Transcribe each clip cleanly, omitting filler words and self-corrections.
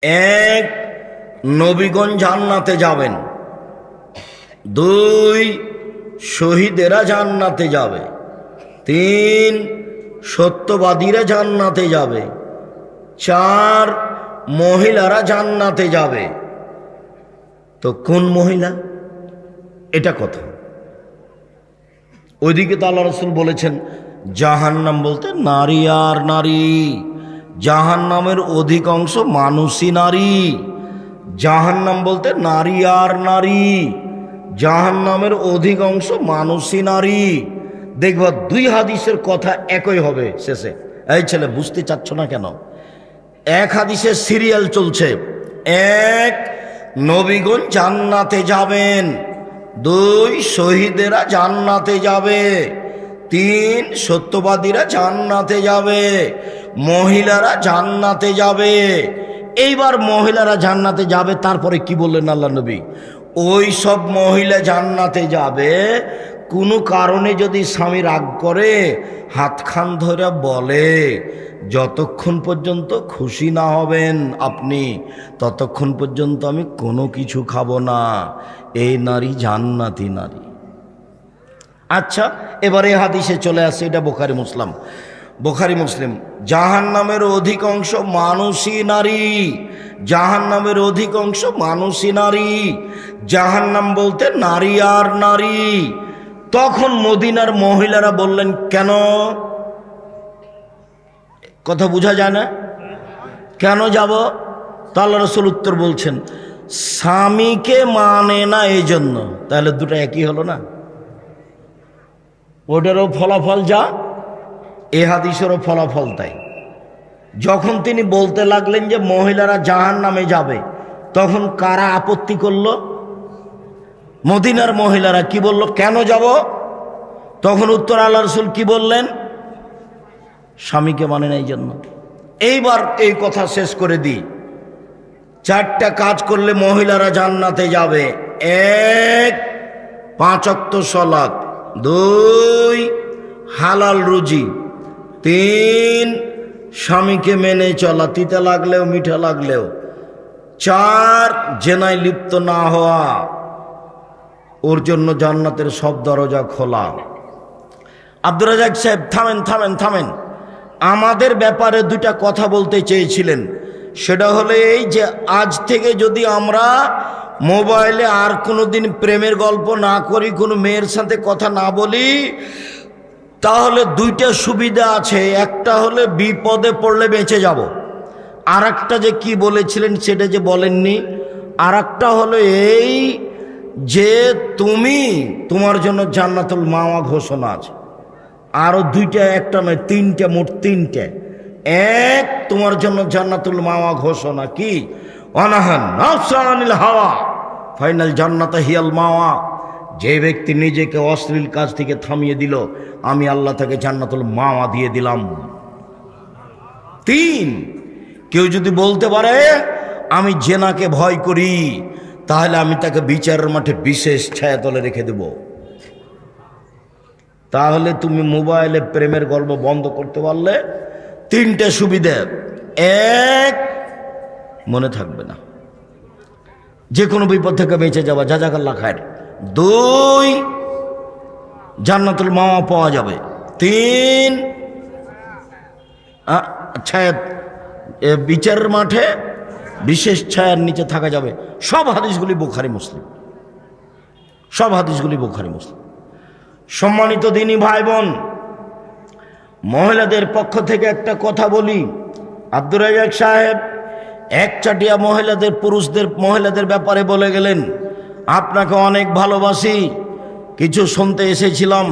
এক, নবীগণ জান্নাতে যাবেন। দুই, শহীদেরা জান্নাতে যাবে। তিন, সত্যবাদীরা জান্নাতে যাবে। চার, মহিলারা জান্নাতে যাবে। তো কোন মহিলা? এটা কথা। ওইদিকে তো আল্লাহ রাসূল বলেছেন জাহান্নাম বলতে নারী আর নারী, জাহান্নামের অধিকাংশ মানুষই নারী। জাহান্নাম বলতে নারী আর নারী, জাহান্নামের অধিকাংশ মানুষই নারী। দেখবা দুই হাদিসের কথা একই হবে শেষে। এই ছেলে বুঝতে চাচ্ছ না কেন? এক হাদিসের সিরিয়াল চলছে। এক, নবীগণ জান্নাতে যাবেন। দুই, শহীদেরা জান্নাতে যাবে। তিন, সত্যবাদীরা জান্নাতে যাবে। মহিলারা জান্নাতে যাবে। এইবার মহিলারা জান্নাতে যাবে, তারপরে কি বললেন আল্লাহ নবী? ওই সব মহিলা জান্নাতে যাবে কোনো কারণে যদি স্বামী রাগ করে হাতখান ধরে বলে যতক্ষণ পর্যন্ত খুশি না হবেন আপনি ততক্ষণ পর্যন্ত আমি কোনো কিছু খাবো না। এই নারী জান্নাতি নারী। আচ্ছা, এবারে হাদিসে চলে আসে, এটা বুখারী মুসলিম। জাহান্নামের অধিকাংশ মানুষই নারী, জাহান্নামের অধিকাংশ মানুষই নারী। জাহান্নাম বলতে নারী আর নারী। তখন মদিনার মহিলারা বললেন কেন? কথা বোঝা যায় না? কেন যাব? তো আল্লাহ রাসূল উত্তর বলছেন স্বামীকে মানে না এই জন্য। তাহলে দুটো একই হলো না? ওটারও ফলাফল যা, এ হাদিসেরও ফলাফল তাই। যখন তিনি বলতে লাগলেন যে মহিলারা জাহান্নামে যাবে, তখন কারা আপত্তি করলো? মদিনার মহিলারা কি বলল? কেন যাব? তখন উত্তর আল্লাহ রাসূল কি বললেন? স্বামীকে মানে না এই জন্য। এইবার এই কথা শেষ করে দিই। চারটা কাজ করলে মহিলারা জান্নাতে যাবে। এক, 5 ওয়াক্ত সালাত। দুই, হালাল রুজি। তিন, স্বামীকে মেনে চলা, তিতা লাগলেও মিঠা লাগলেও। চার, জেনায় লিপ্ত না হওয়া। ওর জন্য জান্নাতের সব দরজা খোলা। আব্দুর রাজ্জাক সাহেব থামেন। আমাদের ব্যাপারে দুইটা কথা বলতে চেয়েছিলেন। সেটা হলো এই যে আজ থেকে যদি আমরা মোবাইলে আর কোনো দিন প্রেমের গল্প না করি, কোনো মেয়ের সাথে কথা না বলি, তাহলে দুইটা সুবিধা আছে। একটা হলে বিপদে পড়লে বেঁচে যাব। আর একটা যে কি বলেছিলেন সেটা যে বলেননি। আর একটা হলো এই যে তোমার জন্য জান্নাতুল মাওয়া ঘোষণা আছে। আরো দুইটা, একটা নয় তিনটা, মোট তিনটে। এক, তোমার জন্য জান্নাতুল মাওয়া ঘোষণা কি? অনাহান নাফসানিল হাওয়া ফাইনাল জান্নাতা হিয়াল মাওয়া। যে ব্যক্তি নিজেকে অশ্লীল কাজ থেকে থামিয়ে দিল, আমি আল্লাহ তাকে জান্নাতুল মাওয়া দিয়ে দিলাম। তিন, কেউ যদি বলতে পারে আমি জেনাকে ভয় করি, তাহলে আমি তাকে বিচারের মাঠে বিশেষ ছায়াতলে রেখে দেব। তাহলে তুমি মোবাইলে প্রেমের গল্প বন্ধ করতে পারলে তিনটে সুবিধা। এক, মনে থাকবে না, যে কোনো বিপদ থেকে বেঁচে যাওয়া, জাযাকাল্লাহ খায়ের। দুই, জান্নাতুল মাওয়া পাওয়া যাবে। তিন, ছায়া, বিচারের মাঠে বিশেষ ছায়ার নিচে থাকা যাবে। সব হাদিসগুলি বুখারী মুসলিম। সম্মানিত দিনী ভাই বোন, মহিলাদের পক্ষ থেকে একটা কথা বলি। আব্দুর রাজ্জাক সাহেব একচাটিয়া মহিলাদের ব্যাপারে বলে গেলেন আপনাকে অনেক ভালোবাসি, কিছু শুনতে এসেছিলাম।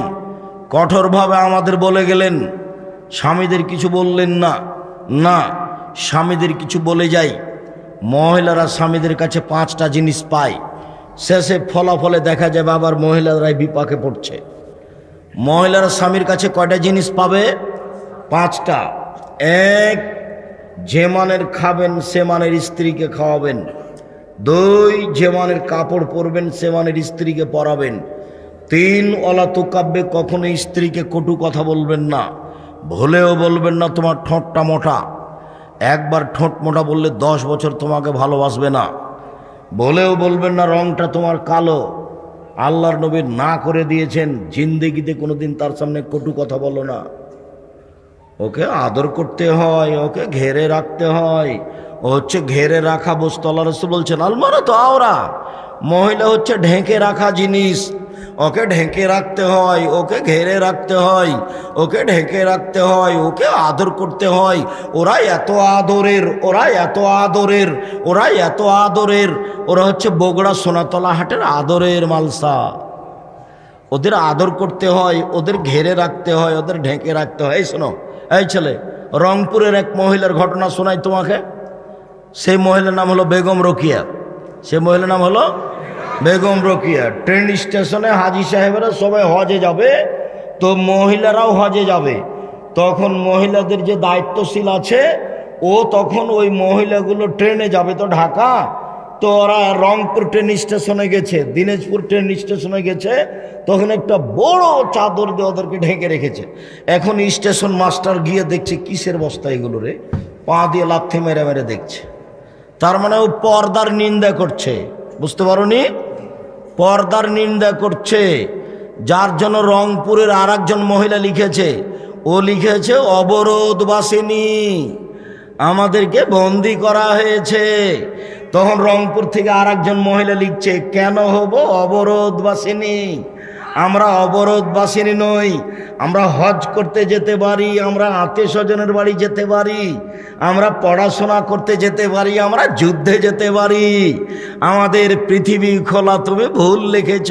কঠোরভাবে আমাদের বলে গেলেন, স্বামীদের কিছু বললেন না। না, স্বামীদের কিছু বলে যাই। মহিলারা স্বামীদের কাছে 5টা জিনিস পায়। শেষে ফলাফলে দেখা যাবে আবার মহিলারাই বিপাকে পড়ছে। মহিলারা স্বামীর কাছে কয়টা জিনিস পাবে? 5টা। এক, যে মানের খাবেন সে মানের স্ত্রীকে খাওয়াবেন। দুই, যে মানের কাপড় পরবেন সে মানের স্ত্রীকে পরাবেন। তিন, ওয়ালা তুকাব্বে, কখনো স্ত্রীকে কটু কথা বলবেন না, ভুলেও বলবেন না তোমার ঠোঁটটা মোটা। একবার ঠোঁট মোটা বললে 10 বছর তোমাকে ভালোবাসবে না, বলেও বলবেন না রংটা তোমার কালো। আল্লাহর নবী না করে দিয়েছেন, জিন্দেগিতে কোনোদিন তার সামনে কটু কথা বলো না। ওকে আদর করতে হয়, ওকে ঘেরে রাখতে হয়। ও হচ্ছে ঘেরে রাখা বস্তু। আল্লাহ রাসূল বলছেন আলমারা তো আওরা, মহিলা হচ্ছে ঢেকে রাখা জিনিস। ওকে ঢেকে রাখতে হয়, ওকে ঘেরে রাখতে হয়, ওকে ঢেকে রাখতে হয়, ওকে আদর করতে হয়। ওরা এত আদরের, ওরা এত আদরের, ওরা এত আদরের। ওরা হচ্ছে বগুড়া সোনাতলা হাটের আদরের মালসা। ওদের আদর করতে হয়, ওদের ঘেরে রাখতে হয়, ওদের ঢেকে রাখতে হয়। এই শোনো, এই ছেলে, রংপুরের এক মহিলার ঘটনা শোনাই তোমাকে। সেই মহিলার নাম হলো বেগম রোকিয়া। সে মহিলার নাম হলো বেগম রোকিয়া। ট্রেন স্টেশনে হাজী সাহেবেরা সবাই হজে যাবে, তো মহিলারাও হজে যাবে। তখন মহিলাদের যে দায়িত্বশীল আছে, ও তখন ওই মহিলাগুলো ট্রেনে যাবে তো ঢাকা, তো ওরা রংপুর ট্রেন স্টেশনে গেছে, দিনাজপুর ট্রেন স্টেশনে গেছে। তখন একটা বড় চাদর দিয়ে ওদেরকে ঢেকে রেখেছে। এখন স্টেশন মাস্টার গিয়ে দেখছে কিসের বস্তা এগুলো রে, পা দিয়ে লাথি মেরে মেরে দেখছে। তার মানে ও পর্দার নিন্দা করছে, বুঝতে পারোনি? পর্দার নিন্দা করছে। যার জন্য রংপুরের আর একজন মহিলা লিখেছে, ও লিখেছে অবরোধবাসিনী, আমাদেরকে বন্দি করা হয়েছে। তখন রংপুর থেকে আর একজন মহিলা লিখছে, কেন হব অবরোধবাসিনী? আমরা অবরোধবাসিনী নই, আমরা হজ করতে যেতে পারি, আমরা আত্মীয় স্বজনের বাড়ি যেতে পারি, আমরা পড়াশোনা করতে যেতে পারি, আমরা যুদ্ধে যেতে পারি। আমাদের পৃথিবী খোলা, তুমি ভুল লিখেছ।